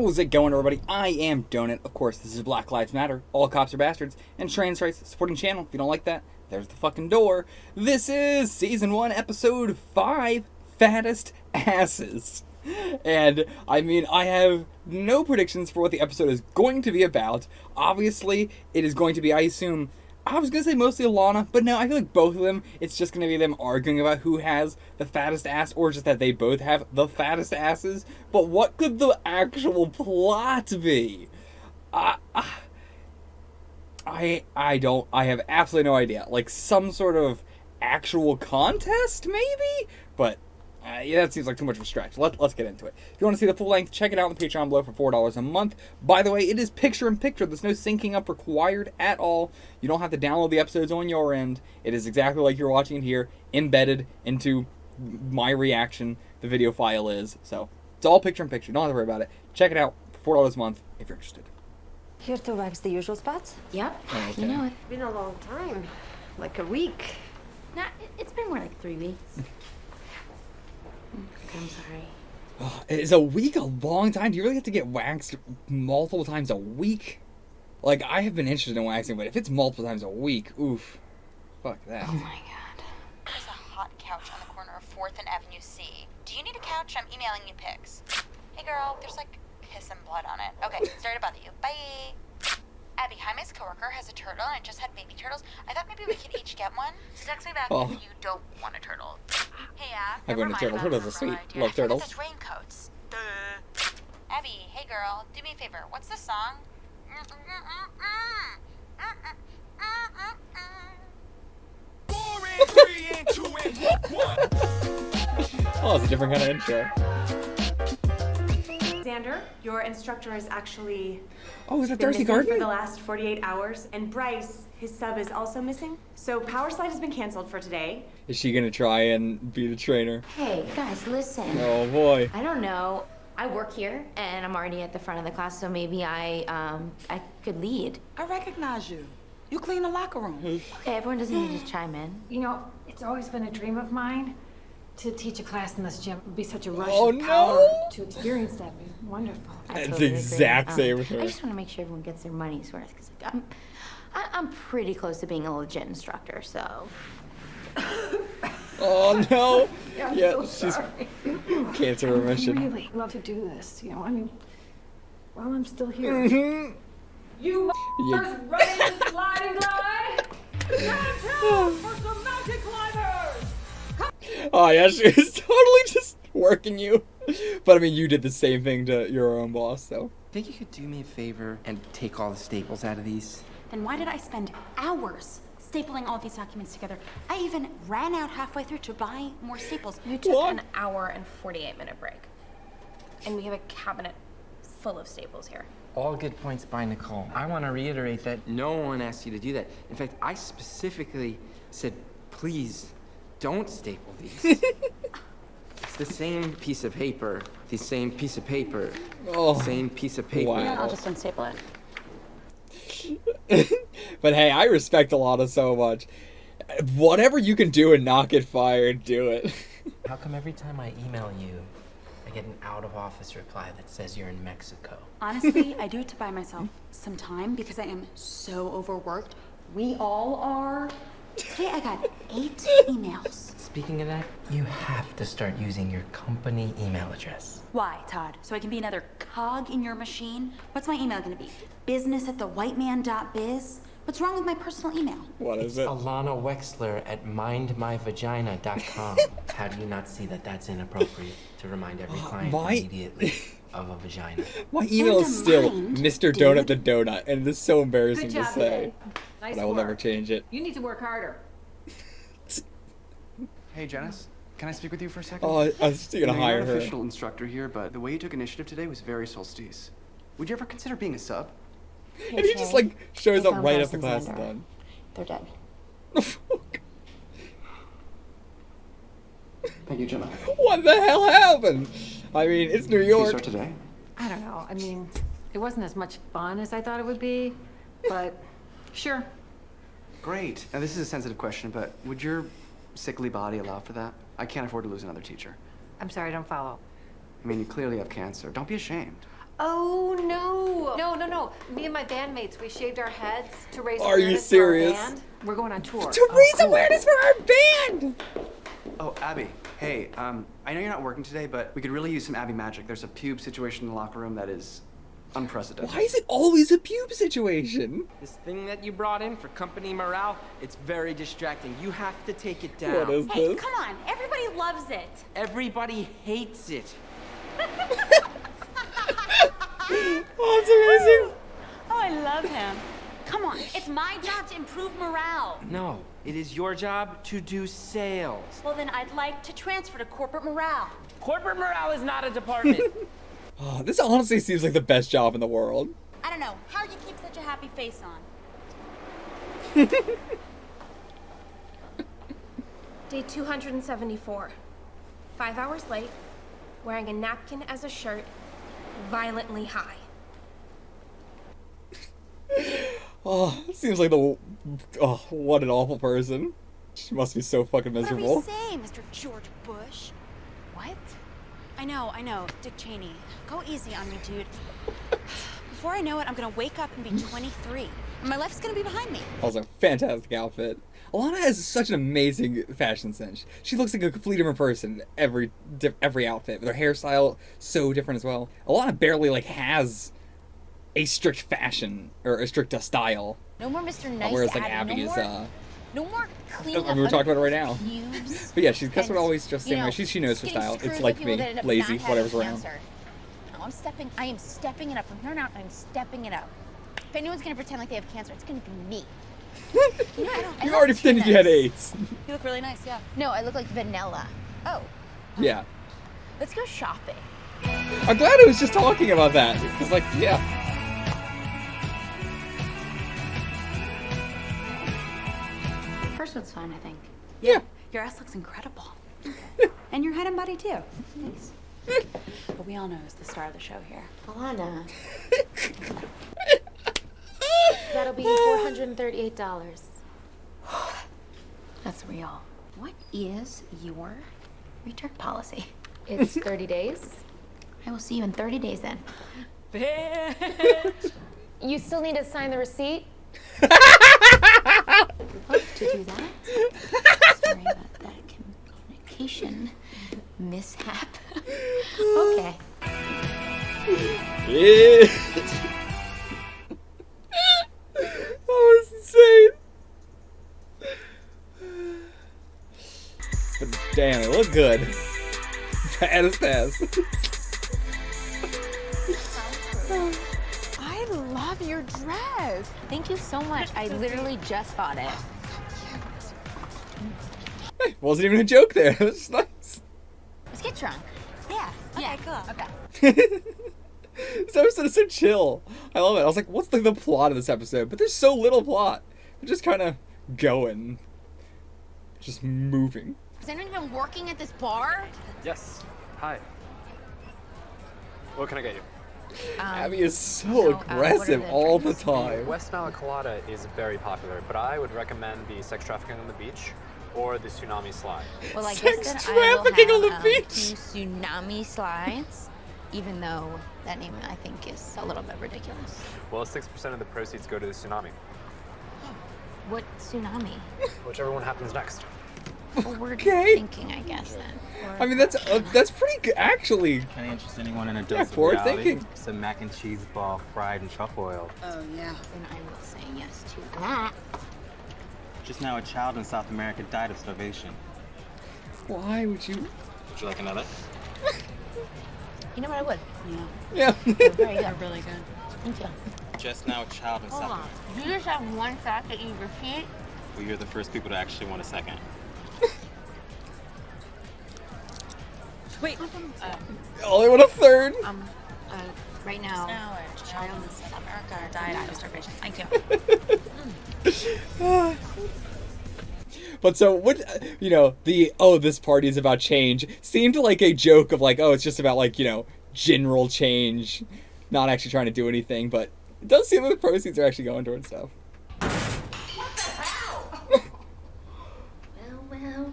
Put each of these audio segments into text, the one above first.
How's it going, everybody? I am Donut. Of course, this is Black Lives Matter. All cops are bastards. And trans rights supporting channel. If you don't like that, there's the fucking door. This is Season 1, Episode 5, Fattest Asses. And, I mean, I have no predictions for what the episode is going to be about. Obviously, it is going to be, I assume, I was going to say mostly Alana, but no, I feel like both of them, it's just going to be them arguing about who has the fattest ass, or just that they both have the fattest asses. But what could the actual plot be? I have absolutely no idea. Like, some sort of actual contest, maybe? But yeah, that seems like too much of a stretch. Let's get into it. If you want to see the full length, check it out on the Patreon below for $4 a month. By the way, it is picture-in-picture. There's no syncing up required at all. You don't have to download the episodes on your end. It is exactly like you're watching it here, embedded into my reaction. The video file is. So, it's all picture-in-picture. Don't have to worry about it. Check it out for $4 a month if you're interested. Here to wax the usual spots? Yep. Okay. You know it. Been a long time. Like a week. Nah, it's been more like 3 weeks. I'm sorry. Oh, is a week a long time? Do you really have to get waxed multiple times a week? Like, I have been interested in waxing, but if it's multiple times a week, oof. Fuck that. Oh my god. There's a hot couch on the corner of 4th and Avenue C. Do you need a couch? I'm emailing you pics. Hey girl, there's like piss and blood on it. Okay, sorry to bother you. Bye. Abby, Jaime's coworker has a turtle and it just had baby turtles. I thought maybe we could each get one. So text me back if you don't want a turtle. Hey, I want a turtle. Turtles are sweet. Love turtles. Those raincoats. Abby, hey girl, do me a favor. What's the song? Oh, it's a different kind of intro. Xander, your instructor is actually Oh, is that been Darcy missing for Gardner? the last 48 hours, and Bryce, his sub, is also missing. So Power Slide has been canceled for today. Is she gonna try and be the trainer? Hey, guys, listen. Oh boy. I don't know. I work here, and I'm already at the front of the class, so maybe I could lead. I recognize you. You clean the locker room. Okay, everyone doesn't need to chime in. You know, it's always been a dream of mine to teach a class in this gym. It would be such a rush Oh, of no! power to experience that. Would be wonderful. I That's totally the agree. exact same for I her. just want to make sure everyone gets their money's worth, because I'm pretty close to being a legit instructor, so... Oh no! I'm Yeah, so she's sorry. cancer I remission. really love to do this. You know, I mean, while I'm still here. Mhm. You Yeah. ready to slide and glide? For some magic climbers! Oh yeah, she was totally just working you. But I mean, you did the same thing to your own boss, so. Think you could do me a favor and take all the staples out of these? Then why did I spend hours stapling all these documents together? I even ran out halfway through to buy more staples. You took What? an hour and 48-minute break. And we have a cabinet full of staples here. All good points by Nicole. I want to reiterate that no one asked you to do that. In fact, I specifically said, please don't staple these. It's the same piece of paper, the same piece of paper, Oh. same piece of paper. Wow. I'll just unstaple it. But hey, I respect Alana so much. Whatever you can do and not get fired, do it. How come every time I email you, I get an out-of-office reply that says you're in Mexico? Honestly, I do it to buy myself some time because I am so overworked. We all are. Today I got 8 emails. Speaking of that, you have to start using your company email address. Why, Todd? So I can be another cog in your machine? What's my email gonna be? business@thewhiteman.biz? What's wrong with my personal email? What is it? Alana Wexler at mindmyvagina.com. How do you not see that that's inappropriate to remind every client my- immediately of a vagina? My email is still mind, Mr. dude. Donut the Donut, and it is so embarrassing Good to job say. today. Nice But I will work. never change it. You need to work harder. Hey, Janice, can I speak with you for a second? Oh, I was still gonna You know, you're hire an her. official instructor here, but the way you took initiative today was very solstice. Would you ever consider being a sub? And he just like shows They up found right Bryce after and class is Xander. done. They're dead. Thank you, Jenna. What the hell happened? I mean, it's New Can you York. start today? I don't know. I mean, it wasn't as much fun as I thought it would be, but sure. Great. Now, this is a sensitive question, but would your sickly body allow for that? I can't afford to lose another teacher. I'm sorry, I don't follow. I mean, you clearly have cancer. Don't be ashamed. Oh, no. No. Me and my bandmates, we shaved our heads to raise Are you awareness for our serious? band. We're going on tour. To raise awareness for our band! Oh, Abby. Hey, I know you're not working today, but we could really use some Abby magic. There's a pube situation in the locker room that is unprecedented. Why is it always a pube situation? This thing that you brought in for company morale, it's very distracting. You have to take it down. What is Hey, this? come on. Everybody loves it. Everybody hates it. Oh, it's amazing. Oh, I love him. Come on. It's my job to improve morale. No, it is your job to do sales. Well, then I'd like to transfer to corporate morale. Corporate morale is not a department. Oh, this honestly seems like the best job in the world. I don't know. How you keep such a happy face on? Day 274. 5 hours late, wearing a napkin as a shirt, violently high. Oh, it seems like the... Oh, what an awful person. She must be so fucking miserable. What do we say, Mr. George Bush? What? I know. Dick Cheney. Go easy on me, dude. Before I know it, I'm gonna wake up and be 23. And my life's gonna be behind me. Also, fantastic outfit. Alana has such an amazing fashion sense. She looks like a completely different person in every outfit. With her hairstyle so different as well. Alana barely like has a strict fashion or a strict style. No more Mr. Nice Whereas like Abby. Abby is No more cleaning I mean, we're talking about it right now. Pubes. But yeah, she's that's what And, always just you same way. know, She knows her getting style. screwed It's with like people me, that end up lazy, not having whatever's around. cancer. No, I am stepping it up. From here on out, I'm stepping it up. If anyone's gonna pretend like they have cancer, it's gonna be me. You know, I You love already pretended you had tunas. AIDS. You look really nice, yeah. No, I look like vanilla. Oh, Yeah. let's go shopping. I'm glad I was just talking about that. Because like, yeah. First one's fine, I think. Yeah. Your ass looks incredible. And your head and body, too. Thanks. But we all know who's the star of the show here. Alana. That'll be $438. That's real. What is your return policy? It's 30 days. I will see you in 30 days then. You still need to sign the receipt? Love to do that. Sorry about that communication mishap. Okay. Yeah. That was insane. But damn, it looked good. Fattest ass. I love your dress. Thank you so much. I literally just bought it. Hey, wasn't even a joke there. It was nice. Let's get drunk. Yeah. Okay, cool. Okay. This episode is so chill. I love it. I was like, what's the plot of this episode? But there's so little plot. They're just kind of going. Just moving. Has anyone been working at this bar? Yes. Hi. What can I get you? Abby is so what are aggressive the all the drinks? time. West Nile Colada is very popular, but I would recommend the sex trafficking on the beach or the tsunami slide. Well, I Sex guess then I will trafficking on the have beach. 2 tsunami slides, even though that name I think is a little bit ridiculous. Well, 6% of the proceeds go to the tsunami. What tsunami? Whichever one happens next. Well, we're Okay. thinking, I guess then. I mean, that's pretty good, actually. Can I interest anyone in a Yeah, dose of forward reality? thinking. Some mac and cheese ball fried in truffle oil. Oh, yeah. Then I will say yes to that. Just now, a child in South America died of starvation. Why would you? Would you like another? You know what? I would. Yeah. Yeah. They're very good. They're really good. Thank you. Just now, a child in Hold South on. America. You just have one fact that you repeat? Well, you're the first people to actually want a second. Wait. Only want a third. Right now, a child in South America died out of starvation. Thank you. But so what? This party is about change seemed like a joke of like, oh, it's just about like general change, not actually trying to do anything. But it does seem like the proceeds are actually going towards stuff.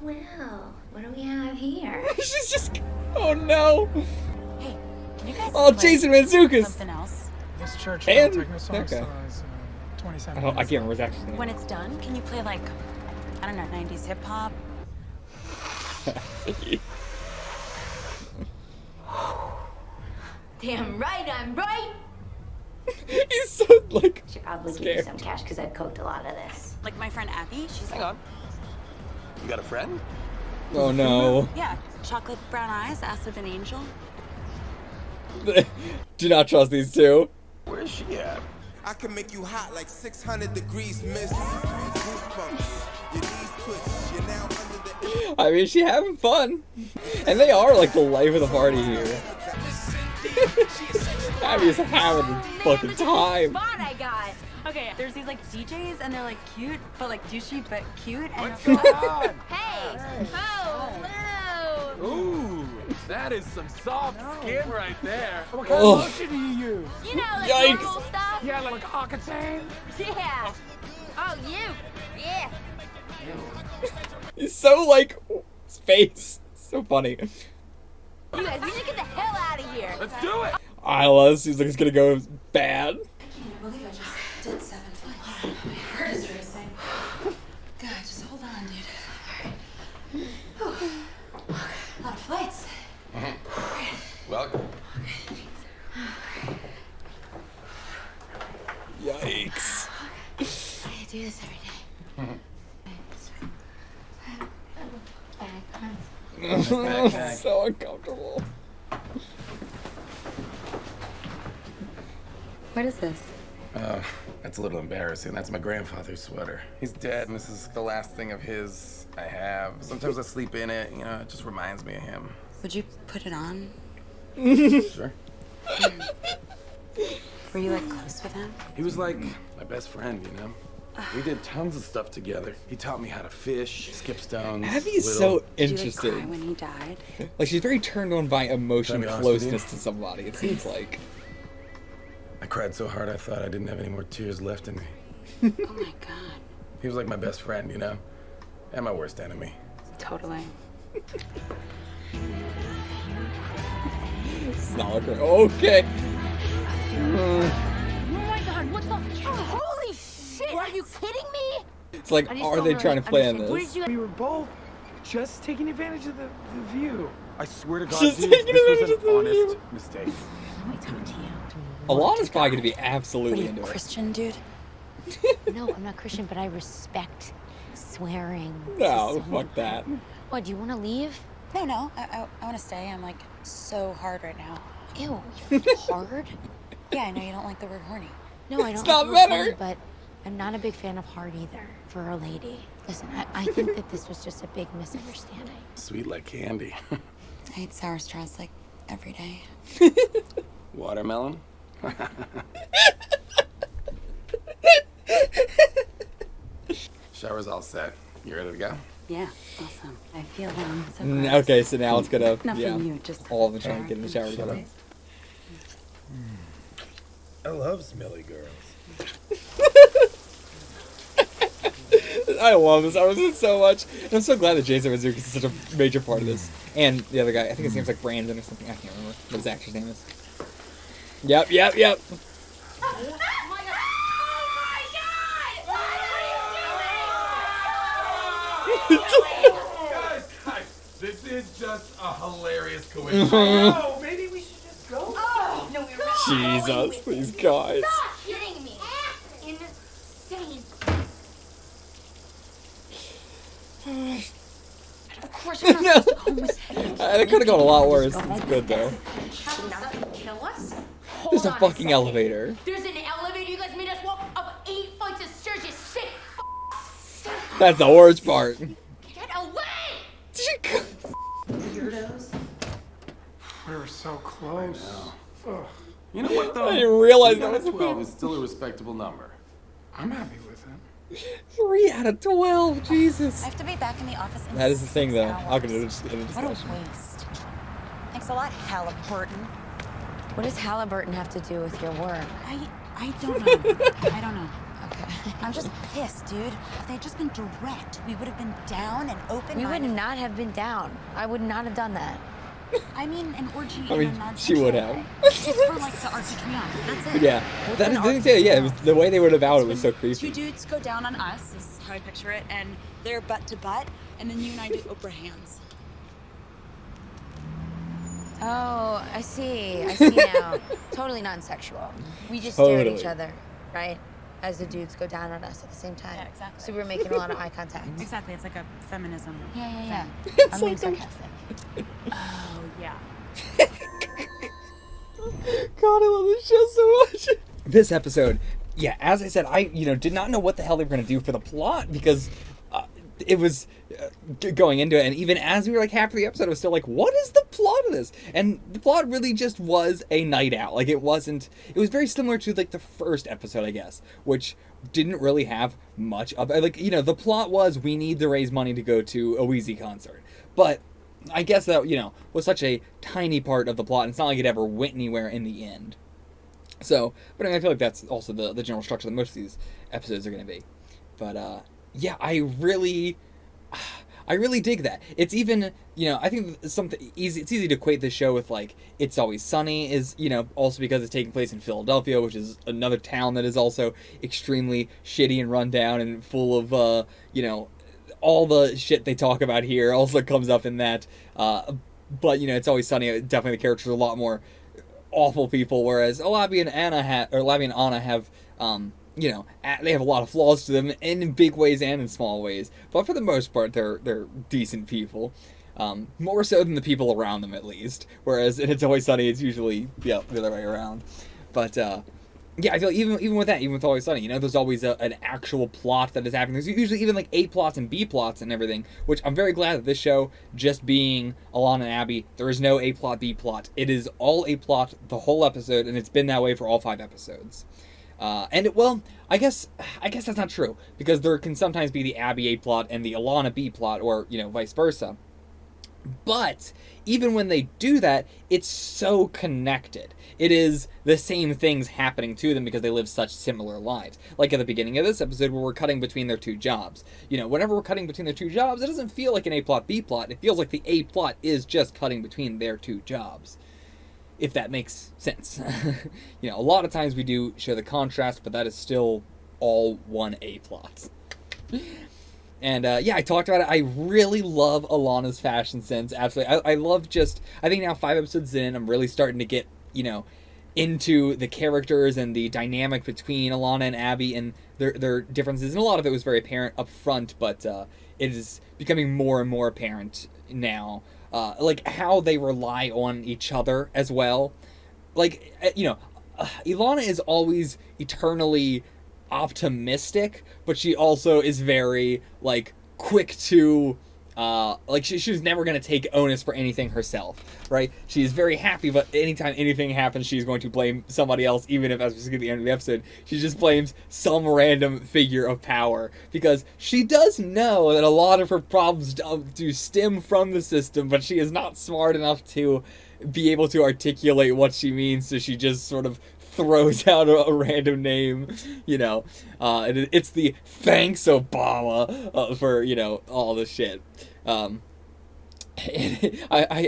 Well. What do we have here? She's just. Oh no. Hey, Can you guys Oh, play Jason Mantzoukas. something else? This church And techno song okay. size 27 I can't remember his actual name. When it's done, can you play like, I don't know, 90s hip hop? Damn right, I'm right. He's so like Should probably give scared. you some cash because I've cooked a lot of this. Like my friend Abby, she's Hang on. You got a friend? Oh no. Yeah, chocolate brown eyes, ass of an angel. Do not trust these two. Where's she at? I can make you hot like 600 degrees, miss. Goosebumps. Your knees twitch. You're now under the... I mean, she having fun. And they are like the life of the party here. Abby's having a fucking time. Spot I got. Okay, there's these like DJs and they're like cute, but like douchey, but cute. And What's going on? Hey! Oh, hello! Ooh, that is some soft skin right there. What kind Oh. of lotion do you use? You know, like Yikes. normal stuff? Yeah, like Octane? Yeah. Oh, you. Yeah. He's so like his face. So funny. You guys, we should get the hell out of here. Let's do it. Isla seems like it's gonna go bad. I can't believe I just did 7 flights. My heart is racing. God, just hold on, dude. All right. A lot of flights. Welcome. Yikes. I do this every day. So uncomfortable. What is this? That's a little embarrassing. That's my grandfather's sweater. He's dead, and this is the last thing of his I have. Sometimes I sleep in it, you know, it just reminds me of him. Would you put it on? Sure. Were you like close with him? He was like my best friend, you know? We did tons of stuff together. He taught me how to fish, skip stones. Abby's whittle. so Did you interesting. like cry when he died? Like she's very turned on by emotion, Can I be honest with closeness you? to somebody. It seems like. I cried so hard I thought I didn't have any more tears left in me. Oh my god. He was like my best friend, you know? And my worst enemy. Totally. It's not like her. Okay. Oh my god, what the? Oh, holy shit! Are you kidding me? It's like, are they trying to plan this? We were both just taking advantage of the view. I swear to God, Just dude, taking this was advantage of an the honest view. mistake. Let me talk to you. Alana's probably gonna be What absolutely are you, into it. Christian, dude? No, I'm not Christian, but I respect swearing. No, fuck that. What, do you want to leave? No. I want to stay. I'm like so hard right now. Ew, you're hard? Yeah, I know you don't like the word horny. No, I don't. It's not like the word better. horny, but I'm not a big fan of hard either for a lady. Listen, I think that this was just a big misunderstanding. Sweet like candy. I eat sour straws like every day. Watermelon? Shower's all set. You ready to go? Yeah, awesome. I feel so Mm, gross. okay, so now it's gonna, Not for yeah, you, just all of them trying for to get in the shower together. Shit. I love smelly girls. I love this episode so much. And I'm so glad that Jason Mantzoukas is such a major part of this. And the other guy, I think his name's like Brandon or something. I can't remember what his actor's name is. Yep. Guys, this is just a hilarious coincidence. Oh, maybe we should just go. Oh, no, we were Jesus, these guys. Stop kidding me. Insane. Of course you're not supposed to go home with him. It could have gone a lot worse. It's good though. You're not gonna kill us? There's a Hold on fucking second. elevator. There's an elevator. You guys made us walk up 8 flights of stairs. You sick. That's the worst part. Get away! Weirdos. We were so close. Ugh. You know what, though? I didn't realize 3 that out was of a 12 thing. is still a respectable number. I'm happy with it. 3 out of 12. Jesus. I have to be back in the office in That is the thing, 6 though. hours. I'll get into the What a discussion. waste. Thanks a lot, Halliburton. What does Halliburton have to do with your work? I don't know. I don't know. Okay. I'm just pissed, dude. If they'd just been direct, we would have been down and open. We would not have been down. I would not have done that. I mean an orgy I mean, in a non she would have. It's for like the artitrions. That's it. Yeah, that is the thing. Yeah, it was, the way they went about it was so creepy. Two dudes go down on us, is how I picture it, and they're butt to butt, and then you and I do Oprah hands. Oh, I see now. Totally non-sexual. We just stare at each other, right? As the dudes go down on us at the same time. Yeah, exactly. So we're making a lot of eye contact. Exactly, it's like a feminism. Yeah. thing. I'm being sarcastic. Oh, yeah. God, I love this show so much. This episode, yeah, as I said, I did not know what the hell they were going to do for the plot because it was going into it, and even as we were like half of the episode, I was still like, what is the plot of this? And the plot really just was a night out. Like, it was very similar to like the first episode, I guess, which didn't really have much of it. Like, the plot was we need to raise money to go to a Wheezy concert. But I guess that, was such a tiny part of the plot, and it's not like it ever went anywhere in the end. So, but I feel like that's also the general structure that most of these episodes are going to be. But, yeah, I really dig that. It's even, I think it's easy to equate this show with, like, It's Always Sunny is, also because it's taking place in Philadelphia, which is another town that is also extremely shitty and run down and full of, all the shit they talk about here also comes up in that. But, It's Always Sunny, definitely the characters are a lot more awful people, whereas Labby and Anna have, they have a lot of flaws to them in big ways and in small ways. But for the most part, they're decent people. More so than the people around them, at least. Whereas in It's Always Sunny, it's usually, the other way around. But, yeah, I feel even with that, even with Always Sunny, there's always an actual plot that is happening. There's usually even like A plots and B plots and everything, which I'm very glad that this show, just being Alana and Abby, there is no A plot, B plot. It is all A plot the whole episode, and it's been that way for all 5 episodes. I guess that's not true, because there can sometimes be the Abby A plot and the Alana B plot, or, vice versa. But even when they do that, it's so connected. It is the same things happening to them because they live such similar lives. Like at the beginning of this episode where we're cutting between their 2 jobs. Whenever we're cutting between their 2 jobs, it doesn't feel like an A plot, B plot. It feels like the A plot is just cutting between their 2 jobs. If that makes sense. A lot of times we do show the contrast, but that is still all one A plot. And, yeah, I talked about it. I really love Alana's fashion sense. Absolutely. I love I think now 5 episodes in, I'm really starting to get, into the characters and the dynamic between Alana and Abby and their differences. And a lot of it was very apparent up front, but it is becoming more and more apparent now. Like, how they rely on each other as well. Like, Ilana is always eternally optimistic, but she also is very, like, quick to, she's never going to take onus for anything herself, right? She is very happy, but anytime anything happens, she's going to blame somebody else, even if, as we see at the end of the episode, she just blames some random figure of power, because she does know that a lot of her problems do stem from the system, but she is not smart enough to be able to articulate what she means, so she just sort of throws out a random name, and it's the thanks Obama for, all this shit. I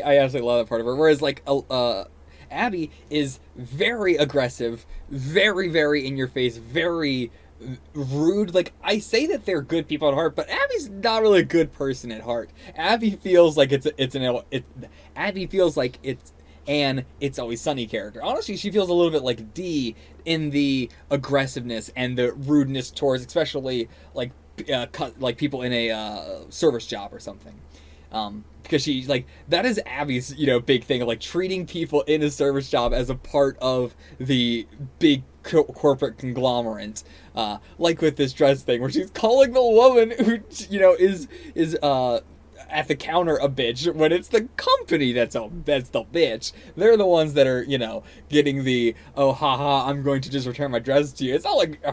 absolutely love that part of her. Whereas, like, Abby is very aggressive, very, very in your face, very rude. Like, I say that they're good people at heart, but Abby's not really a good person at heart. Abby feels like Abby feels like it's an It's Always Sunny character. Honestly, she feels a little bit like Dee in the aggressiveness and the rudeness towards, especially like people in a service job or something. Because she's like, that is Abby's, big thing of like treating people in a service job as a part of the big corporate conglomerate. Like with this dress thing where she's calling the woman who, is at the counter a bitch, when it's the company that's the bitch. They're the ones that are, getting the, oh, haha, I'm going to just return my dress to you. It's not like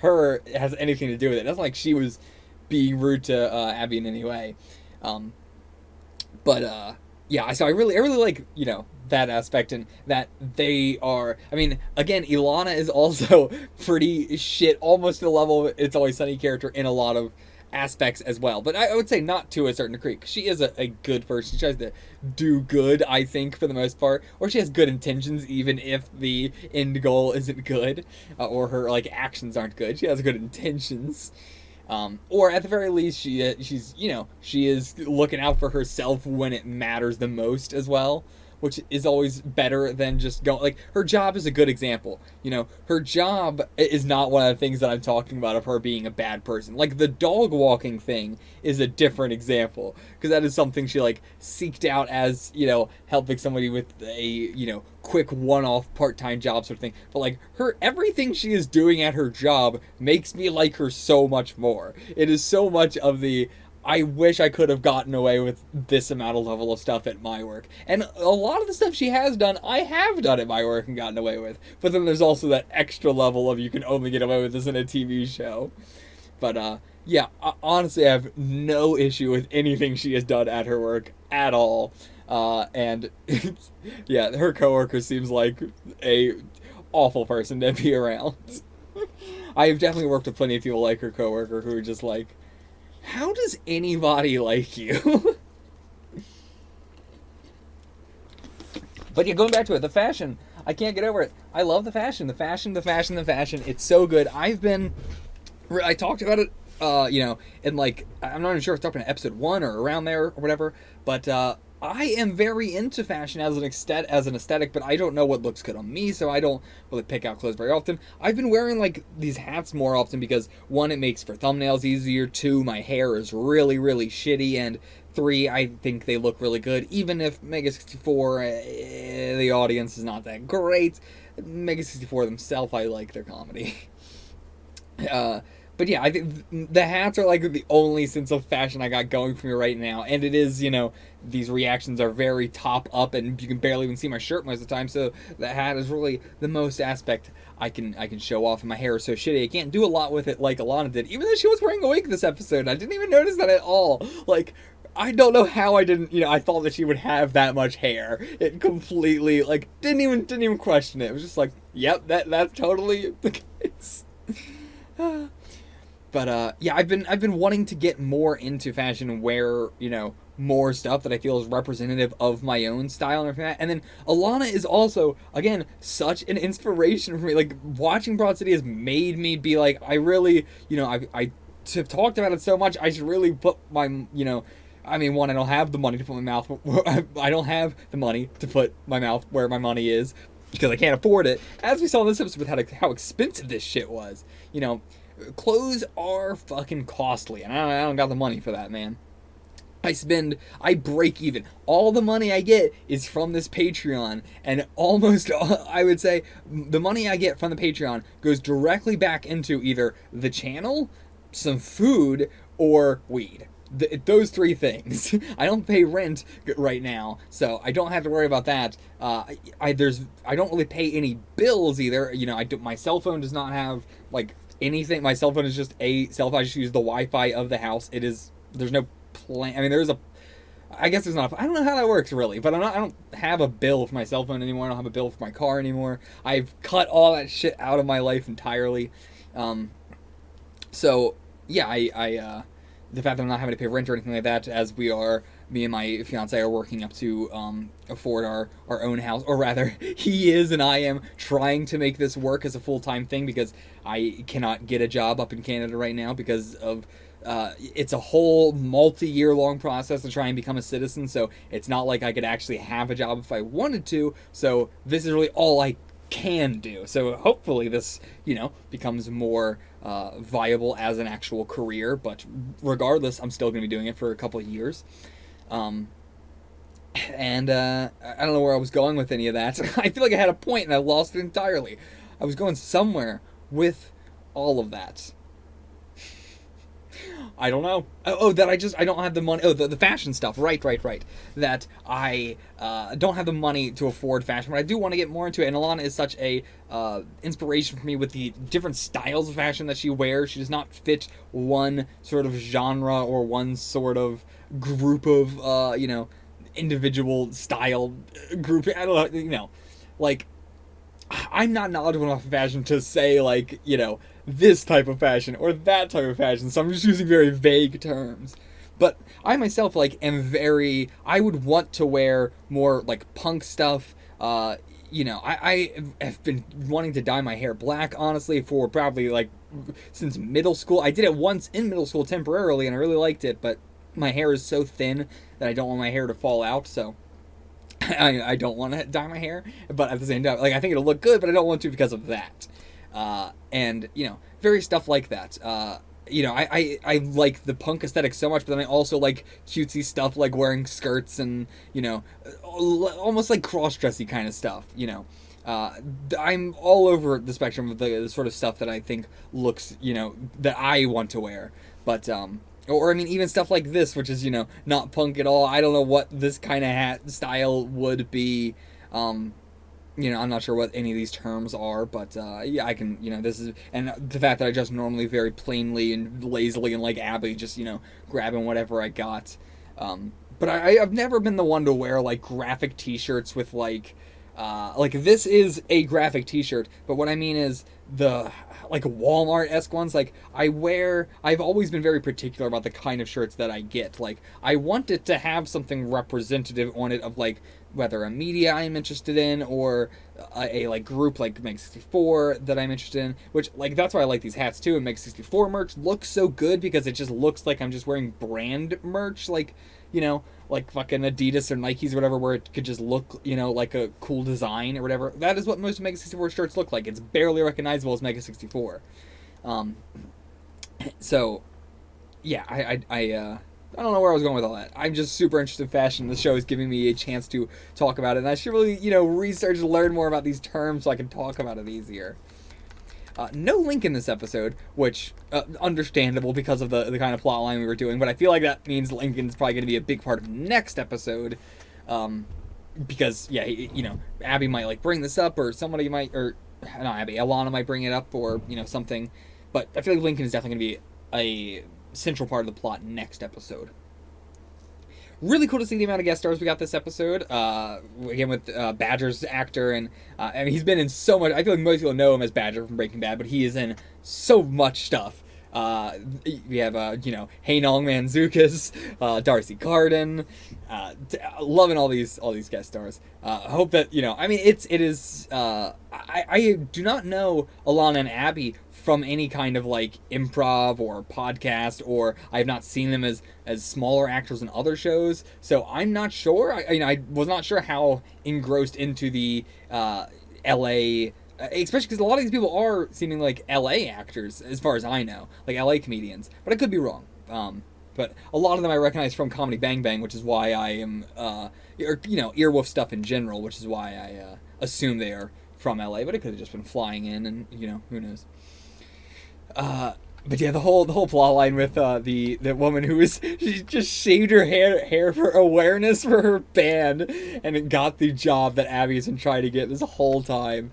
her has anything to do with it. It's not like she was being rude to Abby in any way. Yeah, so I really like, that aspect, and that they are, I mean, again, Ilana is also pretty shit, almost to the level of It's Always Sunny character in a lot of aspects as well. But I would say not to a certain degree, 'cause she is a good person. She tries to do good, I think, for the most part. Or she has good intentions, even if the end goal isn't good, or her, like, actions aren't good. She has good intentions. Or at the very least, she's, you know, she is looking out for herself when it matters the most as well, which is always better than just going, like, her job is a good example. You know, her job is not one of the things that I'm talking about of her being a bad person. Like, the dog walking thing is a different example, because that is something she, like, seeked out as, you know, helping somebody with a, you know, quick one-off part-time job sort of thing. But, like, everything she is doing at her job makes me like her so much more. It is so much of the, I wish I could have gotten away with this amount of level of stuff at my work. And a lot of the stuff she has done, I have done at my work and gotten away with. But then there's also that extra level of you can only get away with this in a TV show. But, yeah, honestly, I have no issue with anything she has done at her work at all. And, yeah, her coworker seems like a awful person to be around. I've definitely worked with plenty of people like her coworker who are just like, how does anybody like you? But yeah, going back to it, the fashion, I can't get over it. I love the fashion. The fashion. It's so good. I talked about it, you know, in, like, I'm not even sure if I talked about episode 1 or around there or whatever, but, I am very into fashion as an aesthetic, but I don't know what looks good on me, so I don't really pick out clothes very often. I've been wearing, like, these hats more often because, 1, it makes for thumbnails easier, 2, my hair is really, really shitty, and 3, I think they look really good, even if Mega 64, the audience is not that great. Mega 64 themselves, I like their comedy. But yeah, I think the hats are like the only sense of fashion I got going for me right now. And it is, you know, these reactions are very top up and you can barely even see my shirt most of the time. So the hat is really the most aspect I can show off. And my hair is so shitty, I can't do a lot with it like Alana did. Even though she was wearing a wig this episode, I didn't even notice that at all. Like, I don't know how I didn't, you know, I thought that she would have that much hair. It completely, like, didn't even question it. It was just like, yep, that's totally the case. But, yeah, I've been wanting to get more into fashion and wear, you know, more stuff that I feel is representative of my own style and everything like that. And then Alana is also, again, such an inspiration for me. Like, watching Broad City has made me be like, I really, you know, I have talked about it so much, I should really put my, you know, I mean, 1, I don't have the money to put my mouth, I don't have the money to put my mouth where my money is, because I can't afford it. As we saw in this episode with how expensive this shit was, you know, clothes are fucking costly, and I don't got the money for that, man. I break even. All the money I get is from this Patreon, and almost all, I would say, the money I get from the Patreon goes directly back into either the channel, some food, or weed. Those 3 things. I don't pay rent right now, so I don't have to worry about that. I don't really pay any bills either. You know, my cell phone does not have, like, anything. My cell phone is just a cell phone. I just use the Wi-Fi of the house. There's no plan. I mean, I guess there's not. I don't know how that works really, but I don't have a bill for my cell phone anymore. I don't have a bill for my car anymore. I've cut all that shit out of my life entirely. So yeah, the fact that I'm not having to pay rent or anything like that, as me and my fiance are working up to afford our own house, or rather, he is and I am trying to make this work as a full-time thing because I cannot get a job up in Canada right now because of it's a whole multi-year long process to try and become a citizen, so it's not like I could actually have a job if I wanted to, so this is really all I can do. So hopefully this, you know, becomes more viable as an actual career, but regardless, I'm still going to be doing it for a couple of years. And I don't know where I was going with any of that. I feel like I had a point and I lost it entirely. I was going somewhere with all of that. I don't know. That I don't have the money. The fashion stuff. Right. That I don't have the money to afford fashion, but I do want to get more into it. And Alana is such a inspiration for me with the different styles of fashion that she wears. She does not fit one sort of genre or one sort of group of, you know, individual style group. I don't know, you know, like, I'm not knowledgeable enough of fashion to say, like, you know, this type of fashion or that type of fashion, so I'm just using very vague terms. But I myself, like, I would want to wear more, like, punk stuff. You know, I have been wanting to dye my hair black, honestly, for probably, like, since middle school. I did it once in middle school temporarily, and I really liked it, but my hair is so thin that I don't want my hair to fall out, so I don't want to dye my hair. But at the same time, like, I think it'll look good, but I don't want to because of that. And, you know, various stuff like that. You know, I like the punk aesthetic so much, but then I also like cutesy stuff like wearing skirts and, you know, almost like cross-dressy kind of stuff, you know. I'm all over the spectrum of the sort of stuff that I think looks, you know, that I want to wear. But, or I mean, even stuff like this, which is, you know, not punk at all. I don't know what this kind of hat style would be. You know, I'm not sure what any of these terms are, but yeah, I can, you know, this is, and the fact that I just normally very plainly and lazily and like Abby, just, you know, grabbing whatever I got. But I've never been the one to wear, like, graphic t-shirts with, like this is a graphic t-shirt, but what I mean is the, like, Walmart-esque ones. Like, I've always been very particular about the kind of shirts that I get. Like, I want it to have something representative on it of, like, whether a media I'm interested in or a like group like Meg 64 that I'm interested in, which, like, that's why I like these hats too. And Meg 64 merch looks so good because it just looks like I'm just wearing brand merch, like, you know, like fucking Adidas or Nikes or whatever, where it could just look, you know, like a cool design or whatever. That is what most Mega 64 shirts look like. It's barely recognizable as Mega 64. So, yeah, I don't know where I was going with all that. I'm just super interested in fashion. The show is giving me a chance to talk about it, and I should really, you know, research and learn more about these terms so I can talk about it easier. No Link in this episode, which, understandable because of the kind of plot line we were doing, but I feel like that means Lincoln's probably going to be a big part of next episode, because, yeah, you know, Abby might, like, bring this up, or somebody might, or, not Abby, Alana might bring it up, or, you know, something, but I feel like Lincoln is definitely going to be a central part of the plot next episode. Really cool to see the amount of guest stars we got this episode. Again, with Badger's actor, and I mean, he's been in so much. I feel like most people know him as Badger from Breaking Bad, but he is in so much stuff. We have, you know, Hey Nong Manzukis, Darcy Carden, loving all these guest stars. Hope that, you know, I mean, it is. I do not know Alana and Abby from any kind of, like, improv or podcast, or I have not seen them as smaller actors in other shows, so I'm not sure. I was not sure how engrossed into the LA, especially because a lot of these people are seeming like LA actors, as far as I know, like LA comedians, but I could be wrong. But a lot of them I recognize from Comedy Bang Bang, which is why I am, or, you know, Earwolf stuff in general, which is why I assume they are from LA, but it could have just been flying in, and, you know, who knows. But yeah, the whole plot line with the woman who she just shaved her hair for awareness for her band, and it got the job that Abby's been trying to get this whole time.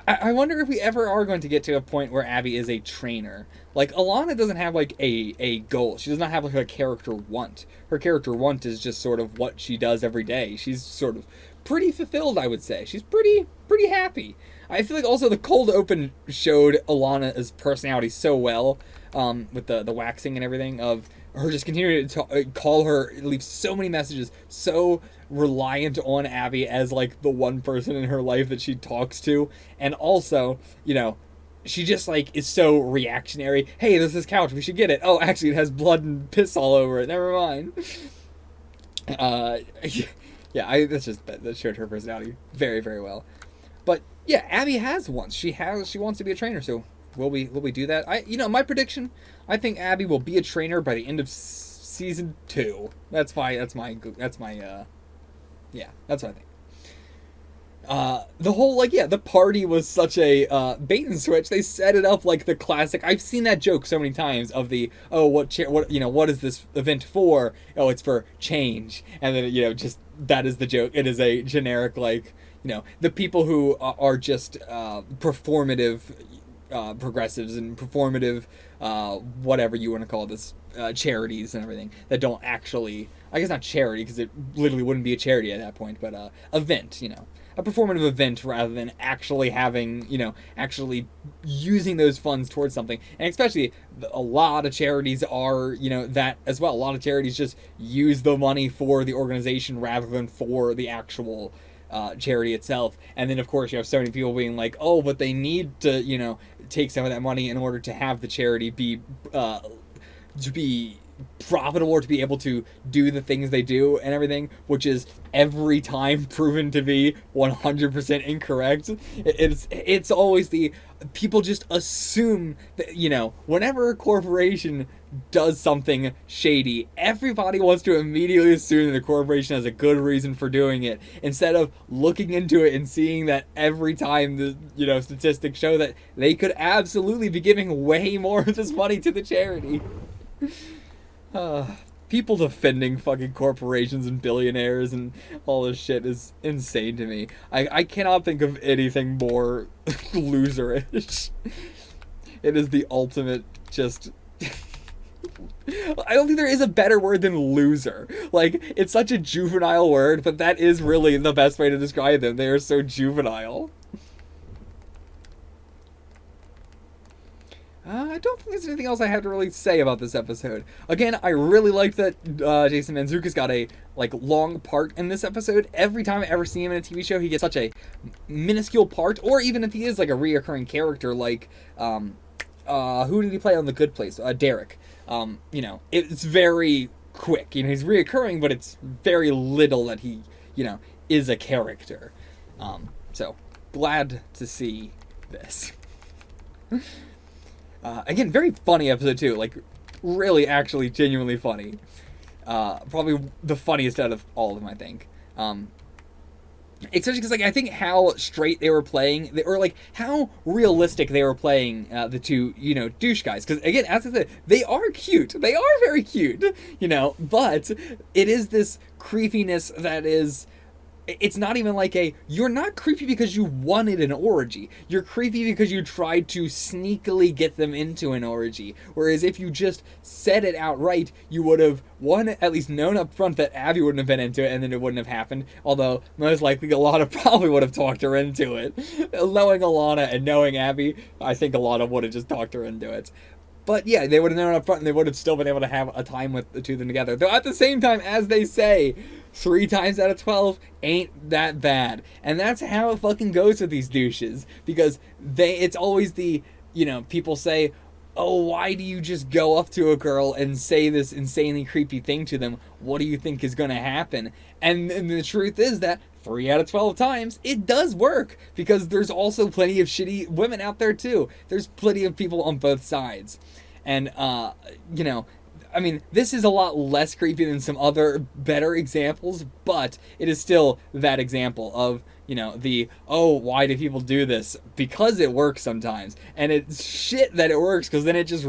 I wonder if we ever are going to get to a point where Abby is a trainer. Like, Alana doesn't have, like, a goal. She does not have, like, a character want. Her character want is just sort of what she does every day. She's sort of pretty fulfilled, I would say. She's pretty happy. I feel like also the cold open showed Alana's personality so well, with the waxing and everything, of her just continuing to call her, leave so many messages, so reliant on Abby as, like, the one person in her life that she talks to, and also, you know, she just, like, is so reactionary. Hey, there's this couch, we should get it. Oh, actually, it has blood and piss all over it. Never mind. Yeah, that showed her personality very, very well. But yeah, Abby has wants. She wants to be a trainer. So will we do that? You know, my prediction, I think Abby will be a trainer by the end of season 2. That's my yeah, that's what I think. The whole, like, yeah, the party was such a bait and switch. They set it up like the classic. I've seen that joke so many times of the, oh, what you know, what is this event for? Oh, it's for change. And then, you know, just that is the joke. It is a generic, like, you know, the people who are just performative progressives and performative whatever you want to call this, charities and everything that don't actually, I guess not charity because it literally wouldn't be a charity at that point, but event, you know. a performative event rather than actually having, actually using those funds towards something. And especially a lot of charities are, that as well. A lot of charities just use the money for the organization rather than for the actual charity itself. And then of course you have so many people being like, oh, but they need to, take some of that money in order to have the charity be profitable or to be able to do the things they do and everything, which is every time proven to be 100% incorrect. It's always people just assume that, whenever a corporation does something shady, everybody wants to immediately assume that the corporation has a good reason for doing it, instead of looking into it and seeing that every time the, statistics show that they could absolutely be giving way more of this money to the charity. People defending fucking corporations and billionaires and all this shit is insane to me. I cannot think of anything more loserish. It is the ultimate just... I don't think there is a better word than loser. Like, it's such a juvenile word, but that is really the best way to describe them. They are so juvenile. I don't think there's anything else I had to really say about this episode. Again, I really liked that Jason Mantzoukas got a long part in this episode. Every time I ever see him in a TV show, he gets such a minuscule part, or even if he is like a reoccurring character, like who did he play on The Good Place? Derek. It's very quick. He's reoccurring, but it's very little that he, is a character. So glad to see this. Again, very funny episode too. Like, really, actually, genuinely funny. Probably the funniest out of all of them, I think. Especially because, I think how straight they were playing, or how realistic they were playing the two, douche guys. Because again, as I said, they are cute. They are very cute, But it is this creepiness that is. It's not even you're not creepy because you wanted an orgy. You're creepy because you tried to sneakily get them into an orgy. Whereas if you just said it outright, you would have, at least known up front that Abby wouldn't have been into it, and then it wouldn't have happened. Although, most likely, Alana probably would have talked her into it. Knowing Alana and knowing Abby, I think Alana would have just talked her into it. But yeah, they would have known up front, and they would have still been able to have a time with the two of them together. Though at the same time, as they say, 3 times out of 12 ain't that bad. And that's how it fucking goes with these douches. Because it's always people say, oh, why do you just go up to a girl and say this insanely creepy thing to them? What do you think is going to happen? And the truth is that 3 out of 12 times, it does work. Because there's also plenty of shitty women out there too. There's plenty of people on both sides. And, this is a lot less creepy than some other better examples, but it is still that example of, why do people do this? Because it works sometimes. And it's shit that it works, because then it just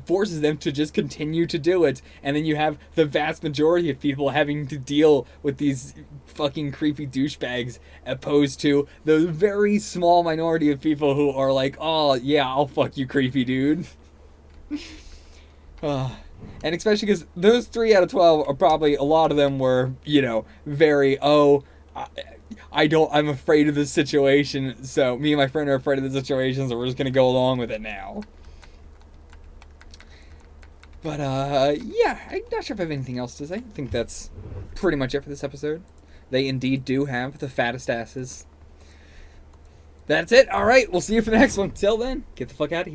forces them to just continue to do it. And then you have the vast majority of people having to deal with these fucking creepy douchebags, opposed to the very small minority of people who are like, oh, yeah, I'll fuck you, creepy dude. And especially because those 3 out of 12 are probably, a lot of them were, very, I'm afraid of this situation, so me and my friend are afraid of the situation, so we're just gonna go along with it now. But, yeah, I'm not sure if I have anything else to say. I think that's pretty much it for this episode. They indeed do have the fattest asses. That's it. All right, we'll see you for the next one. Till then, get the fuck out of here.